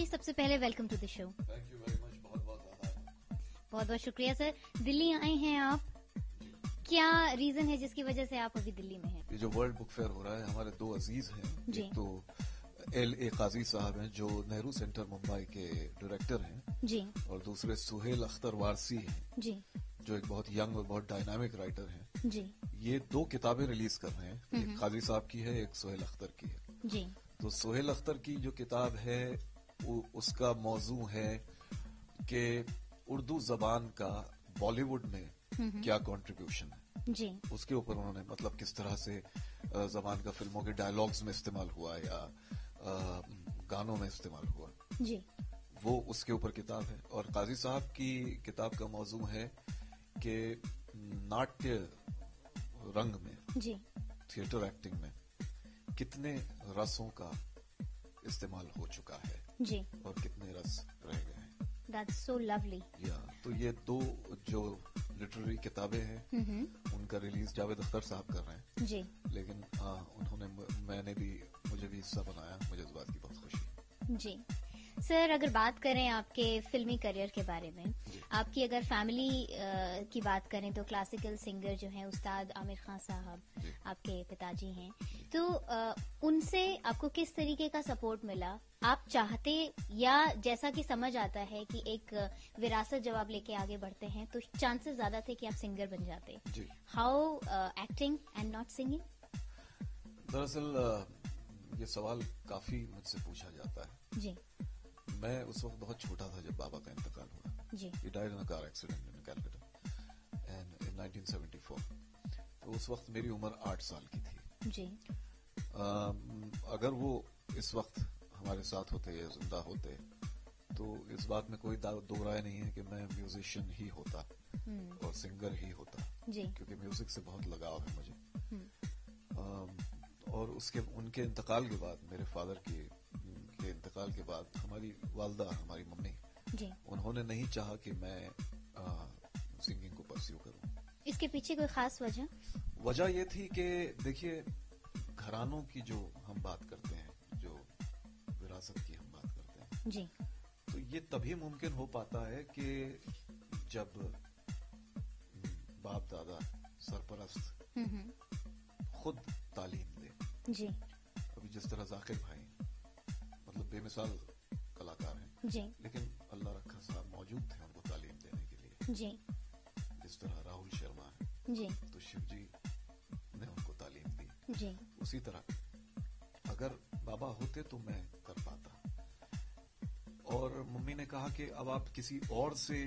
सबसे पहले welcome to the show. Thank you very much, बहुत बहुत आभार। बहुत बहुत शुक्रिया सर। दिल्ली आए हैं आप, क्या रीजन है जिसकी वजह से आप अभी दिल्ली में हैं? ये जो वर्ल्ड बुक फेयर हो रहा है, हमारे दो अजीज हैं। जी। एक तो L.A. काजी साहब हैं जो नेहरू सेंटर मुंबई के डायरेक्टर हैं जी और दूसरे सुहेल अख्तर वारसी हैं जी जो एक बहुत यंग और बहुत डायनामिक राइटर हैं। जी ये दो किताबें रिलीज कर रहे हैं, एक काजी साहब की है, एक सुहेल अख्तर की है। जी तो सुहेल अख्तर की जो किताब है उसका मौजू है कि उर्दू जबान का बॉलीवुड में क्या कंट्रीब्यूशन है। जी उसके ऊपर उन्होंने मतलब किस तरह से जबान का फिल्मों के डायलॉग्स में इस्तेमाल हुआ या गानों में इस्तेमाल हुआ, जी वो उसके ऊपर किताब है। और काजी साहब की किताब का मौजू है कि नाट्य रंग में, जी थिएटर एक्टिंग में कितने रसों का इस्तेमाल हो चुका है जी। और कितने रस रह गए हैं। That's so lovely. या तो ये दो जो लिटरेरी किताबें हैं उनका रिलीज जावेद अख्तर साहब कर रहे हैं। जी लेकिन मैंने भी, मुझे भी हिस्सा बनाया, मुझे इस बात की बहुत खुशी। जी सर, अगर बात करें आपके फिल्मी करियर के बारे में, आपकी अगर फैमिली की बात करें तो क्लासिकल सिंगर जो हैं उस्ताद आमिर खान साहब आपके पिताजी हैं, तो उनसे आपको किस तरीके का सपोर्ट मिला? आप चाहते या जैसा कि समझ आता है कि एक विरासत जब आप लेके आगे बढ़ते हैं तो चांसेस ज्यादा थे कि आप सिंगर बन जाते। How acting and not singing? दरअसल ये सवाल काफी मुझसे पूछा जाता है। जी। मैं उस वक्त बहुत छोटा था जब बाबा का इंतकाल हुआ। जी। He died in a car accident in Calcutta and in 1974। तो उस वक्त मेरी उम्र 8 साल की थी। जी। अगर वो इस वक्त हमारे साथ होते या जिंदा होते तो इस बात में कोई दो राय नहीं है कि मैं म्यूजिशियन ही होता और सिंगर ही होता। जी। क्योंकि म्यूजिक से बहुत लगाव है मुझे। और उनके इंतकाल के बाद, मेरे फादर के इंतकाल के बाद, हमारी वालदा, हमारी मम्मी, जी। उन्होंने नहीं चाहा कि मैं सिंगिंग को परस्यू करूं। इसके पीछे कोई खास वजह? वजह ये थी कि देखिए, घरानों की जो हम बात करते हैं, जो विरासत की हम बात करते हैं, जी, तो ये तभी मुमकिन हो पाता है कि जब बाप दादा सरपरस्त खुद तालीम दे। जी। अभी जिस तरह जाकिर भाई मतलब बेमिसाल कलाकार हैं, जी। लेकिन अल्लाह रखा साहब मौजूद थे उनको तालीम देने के लिए। जी। जिस तरह राहुल शर्मा है, जी, तो शिवजी ने उनको तालीम दी। जी। उसी तरह अगर बाबा होते तो मैं कर पाता। और मम्मी ने कहा कि अब आप किसी और से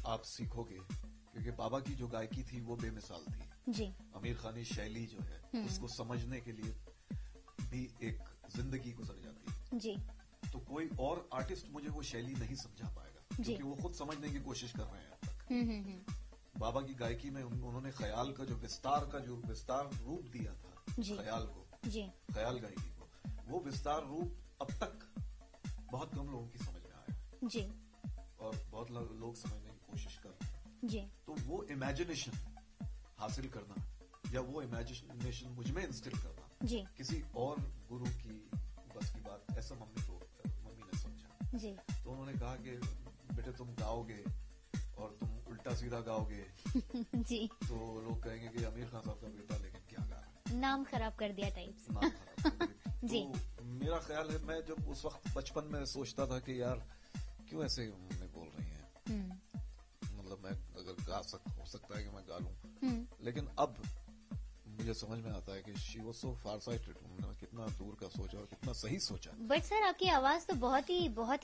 आप सीखोगे, क्योंकि बाबा की जो गायकी थी वो बेमिसाल थी। जी। आमिर खानी शैली जो है उसको समझने के लिए भी एक जिंदगी गुजर जाती है। जी। तो कोई और आर्टिस्ट मुझे वो शैली नहीं समझा पाएगा, क्योंकि वो खुद समझने की कोशिश कर रहे हैं अब तक। बाबा की गायकी में उन्होंने ख्याल का जो विस्तार रूप दिया था, ख्याल को, जी। ख्याल गायकी को, वो विस्तार रूप अब तक बहुत कम लोगों की समझ में आया। जी। और बहुत लोग समझने की कोशिश कर रहे हैं। जी। तो वो इमेजिनेशन हासिल करना या वो इमेजिनेशन मुझ में इंस्टिल करना, जी। किसी और गुरु की बस की बात, ऐसा मम्मी ने समझा। जी। तो उन्होंने कहा कि बेटे तुम गाओगे और तुम उल्टा सीधा गाओगे जी। तो लोग कहेंगे कि आमिर खान साहब का बेटा लेकिन क्या गा रहा है, नाम खराब कर दिया टाइप्स। नाम खराब कर दिया। जी। तो मेरा ख्याल है, मैं जब उस वक्त बचपन में सोचता था कि यार क्यों ऐसे मम्मी बोल रही हैं, मतलब मैं अगर हो सकता है कि मैं गा लूं, लेकिन अब मुझे समझ में आता है कि she was so far sighted, उन्होंने कितना दूर का सोचा और कितना सही सोचा। बट सर, आपकी आवाज तो बहुत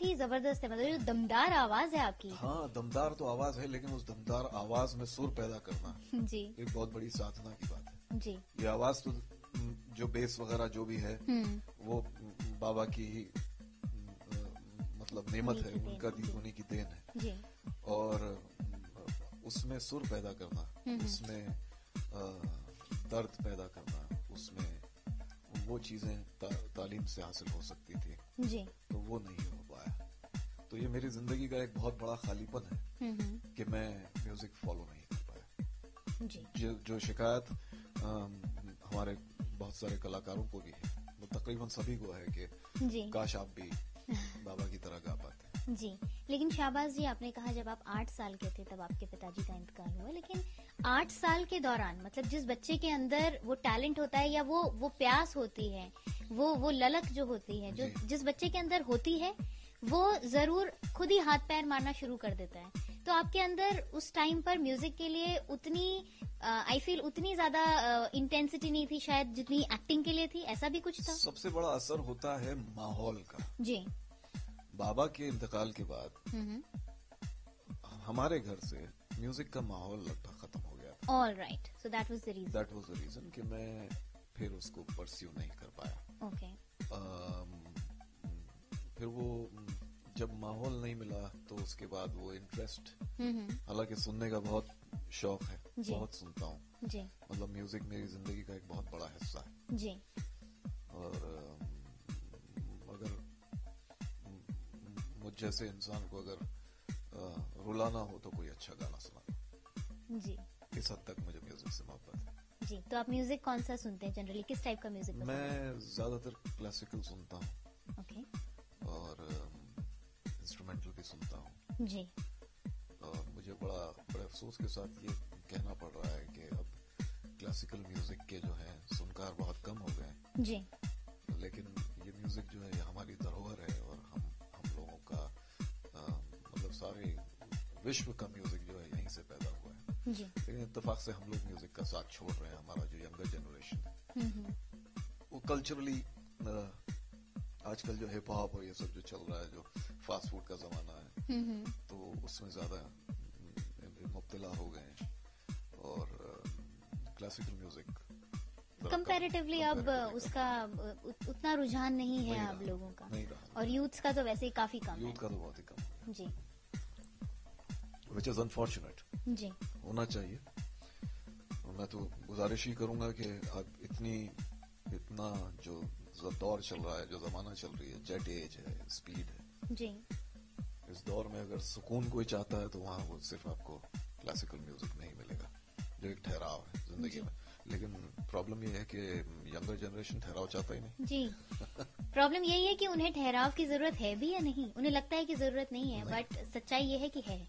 ही जबरदस्त है, मतलब जो दमदार आवाज है आपकी। हाँ, दमदार तो आवाज है, लेकिन उस दमदार आवाज में सुर पैदा करना जी, एक बहुत बड़ी साधना की बात है। जी। ये आवाज तो जो बेस वगैरह जो भी है वो बाबा की ही मतलब नेमत है, उन्हीं की देन है। जी। और उसमें सुर पैदा करना, उसमें दर्द पैदा करना, उसमें वो चीजें तालीम से हासिल हो सकती थी, जी। तो वो नहीं हो पाया। तो ये मेरी जिंदगी का एक बहुत बड़ा खालीपन है कि मैं म्यूजिक फॉलो नहीं कर पाया। जी। जो शिकायत हमारे बहुत सारे कलाकारों को भी है, वो तकरीबन सभी को है कि जी। काश आप भी बाबा की तरह गा पाते। जी, लेकिन शाहबाज जी, आपने कहा जब आप 8 साल के थे तब आपके पिताजी का इंतकाल हुआ, लेकिन 8 साल के दौरान मतलब जिस बच्चे के अंदर वो टैलेंट होता है या वो प्यास होती है, वो ललक जो होती है, जो जिस बच्चे के अंदर होती है, वो जरूर खुद ही हाथ पैर मारना शुरू कर देता है। तो आपके अंदर उस टाइम पर म्यूजिक के लिए उतनी आई फील उतनी ज्यादा इंटेंसिटी नहीं थी शायद जितनी एक्टिंग के लिए थी, ऐसा भी कुछ था? सबसे बड़ा असर होता है माहौल का। जी। बाबा के इंतकाल के बाद हमारे घर से म्यूजिक का माहौल लगभग खत्म हो गया था। All right, so that was the reason कि मैं फिर उसको परस्यू नहीं कर पाया। ओके। फिर वो जब माहौल नहीं मिला तो उसके बाद वो इंटरेस्ट, हालांकि सुनने का बहुत शौक है, बहुत सुनता हूँ जी। मतलब म्यूजिक मेरी जिंदगी का एक बहुत बड़ा हिस्सा है जी। और अगर मुझ जैसे इंसान को अगर रुलाना हो तो कोई अच्छा गाना सुना जी। इस हद तक मुझे म्यूजिक से मोहब्बत है जी। तो आप म्यूजिक कौन सा सुनते हैं जनरली, किस टाइप का म्यूजिक? मैं ज्यादातर क्लासिकल सुनता हूँ। ओके। और इंस्ट्रूमेंटल भी सुनता हूँ जी। और मुझे बड़े अफसोस के साथ ये कहना पड़ रहा है कि अब क्लासिकल म्यूजिक के जो है सुनकार बहुत कम हो गए जी। लेकिन ये म्यूजिक जो है हमारी धरोहर है और हम लोगों का मतलब सारे विश्व का म्यूजिक जो है यहीं से पैदा हुआ है जी। लेकिन इत्तेफाक से हम लोग म्यूजिक का साथ छोड़ रहे हैं। हमारा जो यंगर जनरेशन है वो कल्चरली आजकल जो हिप हॉप और ये सब जो चल रहा है, जो फास्ट फूड का जमाना है, तो उसमें ज्यादा मुब्तला हो गए हैं। और क्लासिकल म्यूजिक कंपैरेटिवली अब उसका उतना रुझान नहीं है आप लोगों का, नहीं रहा। और यूथ का तो वैसे ही काफी कम है। यूथ का तो बहुत ही कम है जी। विच इज अनफॉर्चुनेट जी। होना चाहिए। और मैं तो गुजारिश ही करूंगा कि अब इतना जो दौर चल रहा है, जो जमाना चल रही है, जेट एज है, स्पीड है जी। इस दौर में अगर सुकून कोई चाहता है तो वहां वो सिर्फ आपको क्लासिकल म्यूजिक नहीं मिलेगा, जो एक ठहराव है जिंदगी में। लेकिन प्रॉब्लम ये है कि यंगर जनरेशन ठहराव चाहता ही नहीं जी। प्रॉब्लम यही है कि उन्हें ठहराव की जरूरत है भी या नहीं, उन्हें लगता है कि जरूरत नहीं है, बट सच्चाई ये है कि है।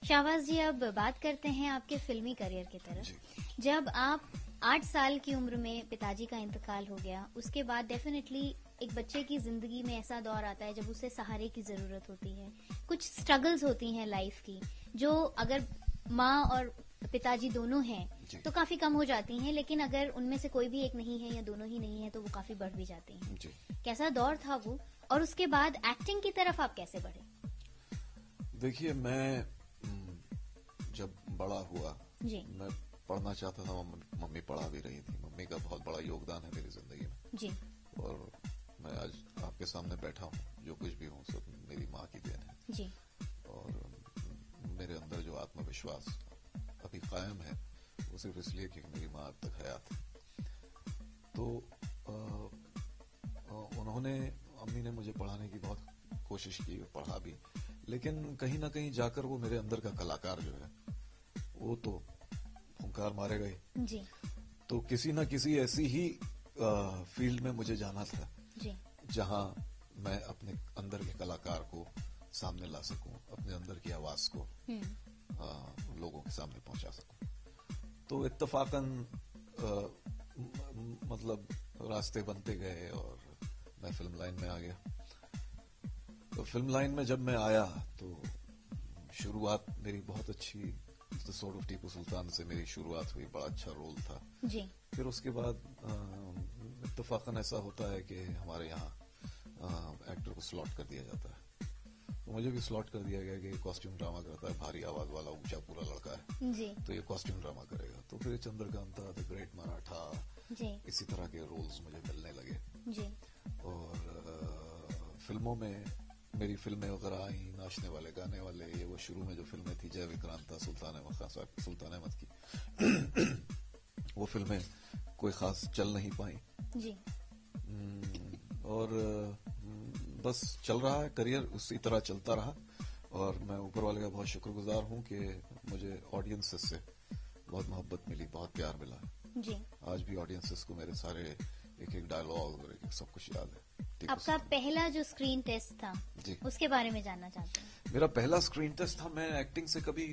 शाहबाज जी, अब बात करते हैं आपके फिल्मी करियर की तरफ। जब आप 8 साल की उम्र में पिताजी का इंतकाल हो गया, उसके बाद डेफिनेटली एक बच्चे की जिंदगी में ऐसा दौर आता है जब उसे सहारे की जरूरत होती है, कुछ स्ट्रगल्स होती हैं लाइफ की, जो अगर माँ और पिताजी दोनों हैं तो काफी कम हो जाती हैं, लेकिन अगर उनमें से कोई भी एक नहीं है या दोनों ही नहीं है तो वो काफी बढ़ भी जाती हैं। कैसा दौर था वो, और उसके बाद एक्टिंग की तरफ आप कैसे बढ़े? देखिए, मैं जब बड़ा हुआ जी, मैं पढ़ना चाहता था, मम्मी पढ़ा भी रही थी। मम्मी का बहुत बड़ा योगदान है मेरी जिंदगी में जी। और मैं आज आपके सामने बैठा हूँ, जो कुछ भी हूँ सब मेरी माँ की देन है जी। और मेरे अंदर जो आत्मविश्वास अभी कायम है वो सिर्फ इसलिए कि मेरी माँ अब तक हयात है। तो उन्होंने, अम्मी ने मुझे पढ़ाने की बहुत कोशिश की, पढ़ा भी, लेकिन कहीं ना कहीं जाकर वो मेरे अंदर का कलाकार जो है वो तो फुंकार मारे गए जी। तो किसी न किसी ऐसी ही फील्ड में मुझे जाना था जी, जहां मैं अपने अंदर के कलाकार को सामने ला सकूं, अपने अंदर की आवाज को लोगों के सामने पहुंचा सकूं। तो इत्तफाकन मतलब रास्ते बनते गए और मैं फिल्म लाइन में आ गया। तो फिल्म लाइन में जब मैं आया तो शुरुआत मेरी बहुत अच्छी, the sort of Tipu Sultan से मेरी शुरुआत हुई, बड़ा अच्छा रोल था जी। फिर उसके बाद इत्तफाकन ऐसा होता है कि हमारे यहाँ एक्टर को स्लॉट कर दिया जाता है। तो मुझे भी स्लॉट कर दिया गया कि कॉस्ट्यूम ड्रामा करता है, भारी आवाज वाला ऊंचा पूरा लड़का है जी। तो ये कॉस्ट्यूम ड्रामा करेगा। तो फिर चंद्रकांता, द ग्रेट मराठा जी, इसी तरह के रोल्स मुझे मिलने लगे जी। और फिल्मों में मेरी फिल्में वगैरह आई, नाचने वाले, गाने वाले, ये वो शुरू में जो फिल्में थी, जय विक्रांता, सुल्तान अहमद की वो फिल्में कोई खास चल नहीं पाई जी। और बस चल रहा है करियर, उसी तरह चलता रहा। और मैं ऊपर वाले का बहुत शुक्रगुजार हूँ कि मुझे ऑडियंसेस से बहुत मोहब्बत मिली, बहुत प्यार मिला जी। आज भी ऑडियंसेस को मेरे सारे एक एक डायलॉग और एक सब कुछ याद है। आपका पहला जो स्क्रीन टेस्ट था जी, उसके बारे में जानना चाहते हैं। मेरा पहला स्क्रीन टेस्ट था। मैं एक्टिंग से कभी,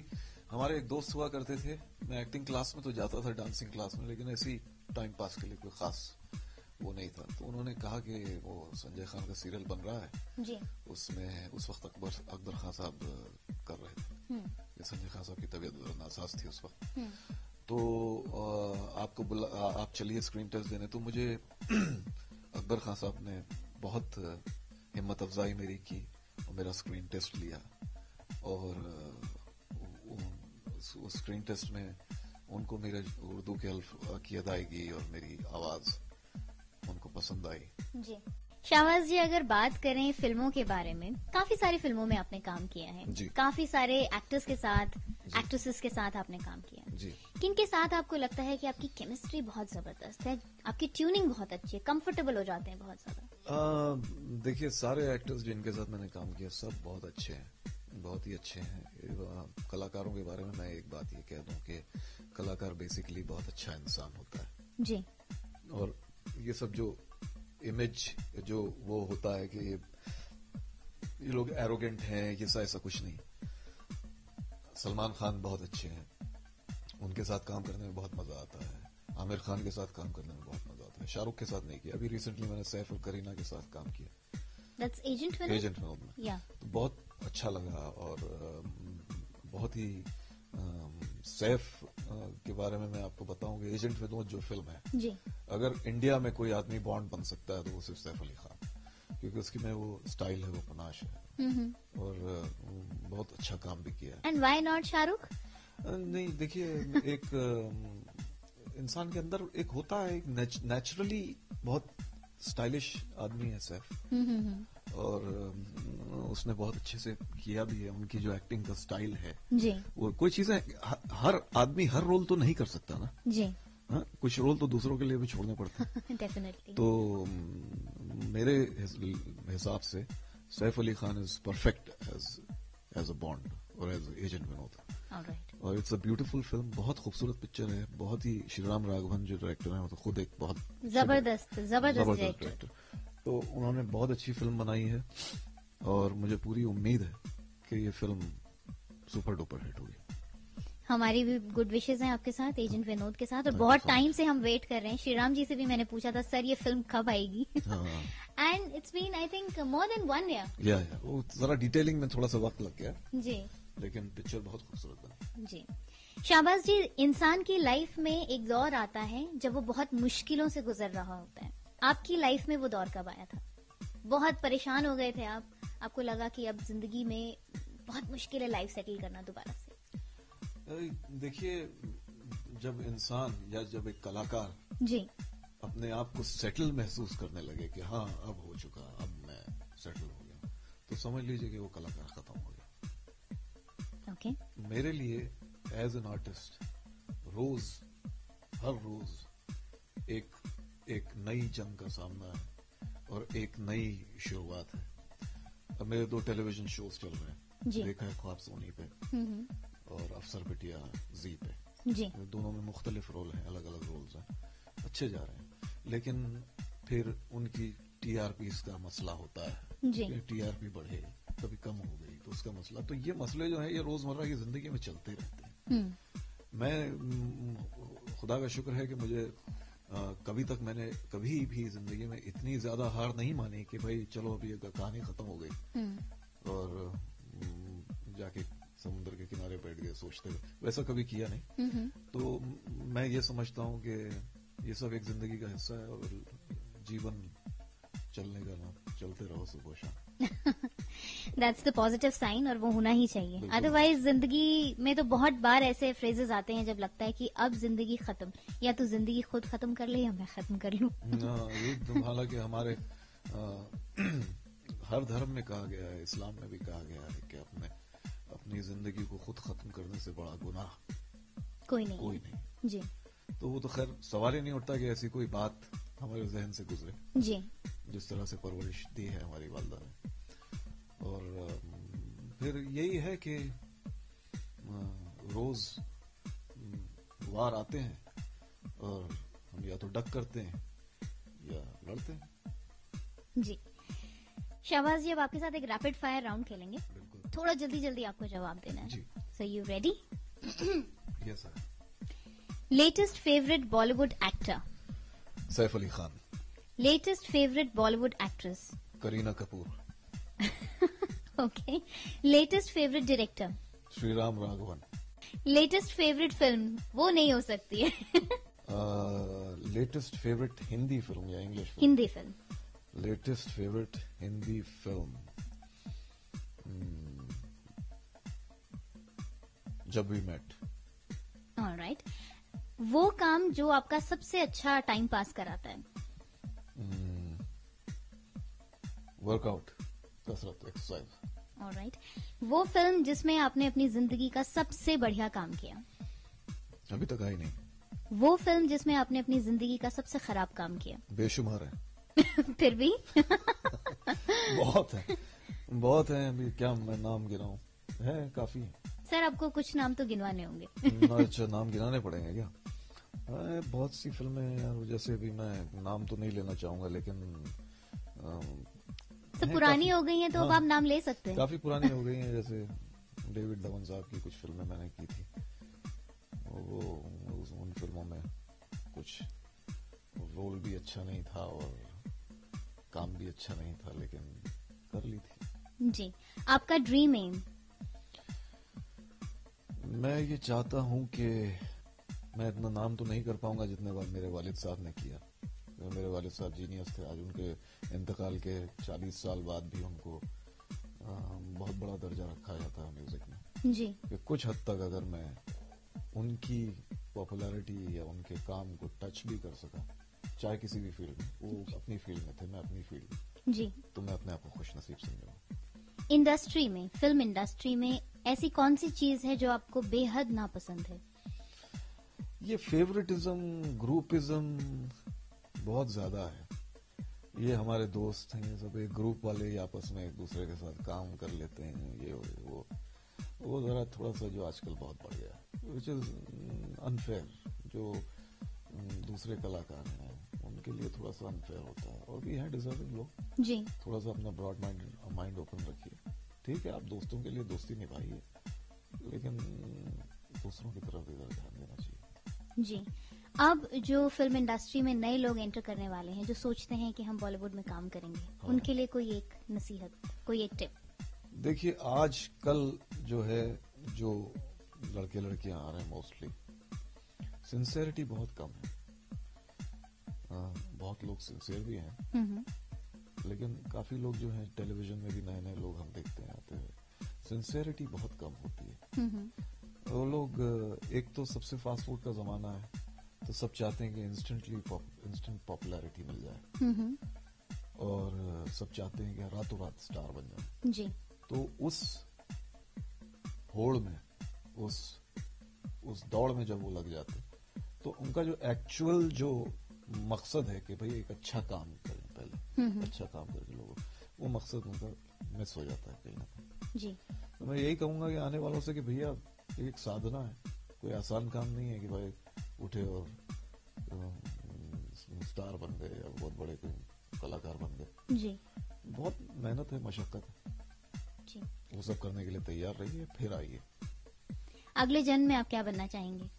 हमारे एक दोस्त हुआ करते थे, मैं एक्टिंग क्लास में तो जाता था, डांसिंग क्लास में, लेकिन ऐसी टाइम पास के लिए कोई खास वो नहीं था। तो उन्होंने कहा कि वो संजय खान का सीरियल बन रहा है जी। उसमें उस वक्त अकबर खान साहब कर रहे थे। ये संजय खान साहब की तबीयत नासाज थी उस वक्त। तो आप चलिए स्क्रीन टेस्ट देने। तो मुझे अकबर खान साहब ने बहुत हिम्मत अफजाई मेरी की और मेरा स्क्रीन टेस्ट लिया। और उस स्क्रीन टेस्ट में उनको मेरे उर्दू की अदायगी और मेरी आवाज उनको पसंद आई। जी। शाहबाज जी, अगर बात करें फिल्मों के बारे में, काफी सारी फिल्मों में आपने काम किया है जी। काफी सारे एक्टर्स के साथ, एक्ट्रेसेस के साथ आपने काम किया जी। किन के साथ आपको लगता है कि आपकी केमिस्ट्री बहुत जबरदस्त है, आपकी ट्यूनिंग बहुत अच्छी है, कंफर्टेबल हो जाते हैं बहुत ज्यादा? देखिए, सारे एक्टर्स जिनके साथ मैंने काम किया सब बहुत अच्छे हैं, बहुत ही अच्छे हैं। कलाकारों के बारे में मैं एक बात ये कह दूं कि कलाकार बेसिकली बहुत अच्छा इंसान होता है जी। और ये सब जो इमेज जो वो होता है कि ये लोग एरोगेंट हैं, ये ऐसा कुछ नहीं। सलमान खान बहुत अच्छे हैं, उनके साथ काम करने में बहुत मजा आता है। आमिर खान के साथ काम करने में बहुत मजा आता है। शाहरुख के साथ नहीं किया, अभी रिसेंटली मैंने सैफ और करीना के साथ काम किया। दैट्स एजेंट विनोद में। या तो बहुत अच्छा लगा। और बहुत ही सैफ के बारे में मैं आपको बताऊं कि एजेंट विनोद जो फिल्म है जी, अगर इंडिया में कोई आदमी बॉन्ड बन सकता है तो वो सिर्फ सैफ अली खान, क्योंकि उसकी में वो स्टाइल है, वो पनाश है और बहुत अच्छा काम भी किया है। And why not Shahrukh? नहीं, देखिए, एक इंसान के अंदर एक होता है, एक नेचुरली बहुत स्टाइलिश आदमी है सैफ और उसने बहुत अच्छे से किया भी है। उनकी जो एक्टिंग का स्टाइल है जी, वो कोई चीजें हर आदमी हर रोल तो नहीं कर सकता ना जी। हाँ, कुछ रोल तो दूसरों के लिए भी छोड़ने पड़ते हैं। डेफिनेटली। तो मेरे हिसाब से Saif Ali Khan is perfect as a Bond और एज एजेंट विनोद। ऑलराइट। और इट्स अ ब्यूटीफुल फिल्म, बहुत खूबसूरत पिक्चर है। बहुत ही श्रीराम राघवन जो डायरेक्टर है वो तो खुद एक बहुत जबरदस्त डायरेक्टर। तो उन्होंने बहुत अच्छी फिल्म बनाई है और मुझे पूरी उम्मीद है कि ये फिल्म सुपर डुपर हिट होगी। हमारी भी गुड विशेष हैं आपके साथ, एजेंट विनोद के साथ, और बहुत टाइम से हम वेट कर रहे हैं। श्रीराम जी से भी मैंने पूछा था, सर ये फिल्म कब आएगी? And it's been I think more than 1 year। या वो जरा डिटेलिंग में थोड़ा सा वक्त लग गया जी, लेकिन पिक्चर बहुत खूबसूरत बनी। जी। शाहबाज जी, इंसान की लाइफ में एक दौर आता है जब वो बहुत मुश्किलों से गुजर रहा होता है। आपकी लाइफ में वो दौर कब आया था? बहुत परेशान हो गए थे आप, आपको लगा कि अब जिंदगी में बहुत मुश्किल है लाइफ सेटल करना दोबारा से? देखिए, जब इंसान या जब एक कलाकार जी अपने आप को सेटल महसूस करने लगे कि हाँ अब हो चुका, अब मैं सेटल हो गया, तो समझ लीजिए कि वो कलाकार खत्म हो गया। ओके। मेरे लिए एज एन आर्टिस्ट हर रोज एक नई जंग का सामना है और एक नई शुरुआत है। अब मेरे 2 टेलीविजन शोज चल रहे हैं, देखा है ख्वाब सोनी पे और अफसर बिटिया जी पे। जी। दोनों में मुख्तलिफ रोल हैं, अलग अलग रोल्स हैं, अच्छे जा रहे हैं। लेकिन फिर उनकी टीआरपी का मसला होता है कि टीआरपी बढ़े, कभी कम हो गई तो उसका मसला। तो ये मसले जो हैं ये रोजमर्रा की जिंदगी में चलते रहते हैं। मैं खुदा का शुक्र है कि मुझे मैंने कभी भी जिंदगी में इतनी ज्यादा हार नहीं मानी कि भाई चलो अभी कहानी खत्म हो गई और जाके समुद्र के किनारे बैठ गए सोचते हुए, वैसा कभी किया नहीं। तो मैं ये समझता हूँ कि ये सब एक जिंदगी का हिस्सा है और जीवन चलने का ना, चलते रहो सुबह शाम। दैट्स द पॉजिटिव साइन, और वो होना ही चाहिए। अदरवाइज जिंदगी में तो बहुत बार ऐसे फ्रेजेस आते हैं जब लगता है कि अब जिंदगी खत्म, या तो जिंदगी खुद खत्म कर ले या मैं खत्म कर लूं। हालांकि हमारे हर धर्म में कहा गया है, इस्लाम में भी कहा गया है कि अपनी जिंदगी को खुद खत्म करने से बड़ा गुनाह कोई नहीं जी। तो वो तो खैर सवाल ही नहीं उठता कि ऐसी कोई बात हमारे जहन से गुजरे जी। जिस तरह से परवरिश दी है हमारी वालदा ने। और फिर यही है कि रोज वार आते हैं और हम या तो डक करते हैं या लड़ते हैं। जी शाहबाज जी, अब आपके साथ एक रैपिड फायर राउंड खेलेंगे। थोड़ा जल्दी जल्दी आपको जवाब देना है। So you ready? Yes sir. Latest favourite Bollywood actor? Saif Ali Khan. Latest favourite Bollywood actress? Kareena Kapoor. Okay. Latest favourite director? Shriram Raghavan. Latest favourite film? वो नहीं हो सकती है। लेटेस्ट फेवरेट हिंदी फिल्म या English film? Hindi film. Latest favourite Hindi film जब वी मेट। ऑलराइट। वो काम जो आपका सबसे अच्छा टाइम पास कराता है? वर्कआउट, कसरत, एक्सरसाइज। ऑलराइट। वो फिल्म जिसमें आपने अपनी जिंदगी का सबसे बढ़िया काम किया? अभी तक आई नहीं। वो फिल्म जिसमें आपने अपनी जिंदगी का सबसे खराब काम किया? बेशुमार है। फिर भी बहुत है अभी क्या मैं नाम गिनाऊं, है काफी है। सर आपको कुछ नाम तो गिनवाने होंगे। अच्छा नाम गिनाने पड़ेंगे क्या? बहुत सी फिल्में यार, जैसे भी मैं नाम तो नहीं लेना चाहूंगा लेकिन सब पुरानी हो गई हैं तो अब आप नाम ले सकते हैं। काफी पुरानी हो गई हैं, जैसे डेविड धवन साहब की कुछ फिल्में मैंने की थी, वो उन फिल्मों में कुछ रोल भी अच्छा नहीं था और काम भी अच्छा नहीं था, लेकिन कर ली थी। जी आपका ड्रीम एम? मैं ये चाहता हूं कि मैं इतना नाम तो नहीं कर पाऊंगा जितने बार मेरे वालिद साहब ने किया। मेरे वालिद साहब जीनियस थे। आज उनके इंतकाल के 40 साल बाद भी उनको बहुत बड़ा दर्जा रखा जाता है म्यूजिक में। जी कि कुछ हद तक अगर मैं उनकी पॉपुलैरिटी या उनके काम को टच भी कर सका, चाहे किसी भी फील्ड में, वो अपनी फील्ड में थे, मैं अपनी फील्ड में, जी तो मैं अपने आप को खुश नसीब समझूंगा। इंडस्ट्री में, फिल्म इंडस्ट्री में ऐसी कौन सी चीज है जो आपको बेहद नापसंद है? ये फेवरेटिज्म, ग्रुपिज्म बहुत ज्यादा है। ये हमारे दोस्त हैं, सब एक ग्रुप वाले ही आपस में एक दूसरे के साथ काम कर लेते हैं, ये वो जरा थोड़ा सा जो आजकल बहुत बढ़ गया, विच इज अनफेयर। जो दूसरे कलाकार हैं उनके लिए थोड़ा सा अनफेयर होता है, और भी हैं डिजर्विंग लोग। जी थोड़ा सा अपना ब्रॉड माइंड ओपन रखिए। ठीक है, आप दोस्तों के लिए दोस्ती निभाइए, लेकिन दूसरों की तरफ भी ध्यान देना चाहिए। जी अब जो फिल्म इंडस्ट्री में नए लोग एंटर करने वाले हैं, जो सोचते हैं कि हम बॉलीवुड में काम करेंगे, उनके लिए कोई एक नसीहत, कोई एक टिप? देखिए आज कल जो है, जो लड़के लड़कियां आ रहे हैं मोस्टली, सिंसेरिटी बहुत कम है। बहुत लोग सिंसियर भी हैं, लेकिन काफी लोग जो हैं टेलीविजन में भी नए नए लोग हम देखते हैं आते हैं, सिंसियरिटी बहुत कम होती है। वो लोग, एक तो सबसे फास्ट फूड का जमाना है, तो सब चाहते हैं कि इंस्टेंट पॉपुलैरिटी मिल जाए, और सब चाहते हैं कि रातों रात स्टार बन जाए। जी तो उस होड़ में, उस दौड़ में जब वो लग जाते, तो उनका जो एक्चुअल जो मकसद है कि भाई एक अच्छा काम करें, पहले अच्छा काम करके लोगों, वो मकसद उनका मिस हो जाता है कहीं ना कहीं। जी तो मैं यही कहूंगा कि आने वालों से कि भैया एक साधना है, कोई आसान काम नहीं है कि भाई उठे और स्टार बन गए या बहुत बड़े कोई कलाकार बन गए। जी बहुत मेहनत है, मशक्कत है। जी वो सब करने के लिए तैयार रहिए, फिर आइए। अगले जन्म में आप क्या बनना चाहेंगे?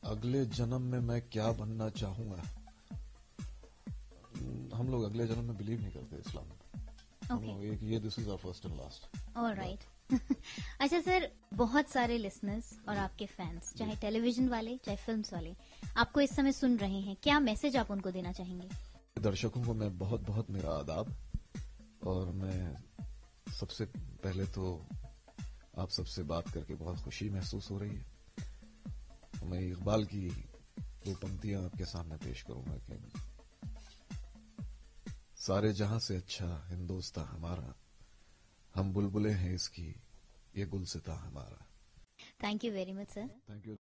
अगले जन्म में मैं क्या बनना चाहूंगा? हम लोग अगले जन्म में बिलीव नहीं करते इस्लाम में। हम लोग एक ये this is our first and last. Alright. अच्छा सर, बहुत सारे लिसनर्स और आपके फैंस, चाहे टेलीविजन वाले चाहे फिल्म्स वाले, आपको इस समय सुन रहे हैं, क्या मैसेज आप उनको देना चाहेंगे? दर्शकों को मैं बहुत बहुत मेरा आदाब, और मैं सबसे पहले तो आप सबसे बात करके बहुत खुशी महसूस हो रही है। मैं इकबाल की दो पंक्तियां आपके सामने पेश करूंगा कि सारे जहां से अच्छा हिंदोस्ता हमारा, हम बुलबुले हैं इसकी, ये गुलसिता हमारा। Thank you very much sir. Thank you.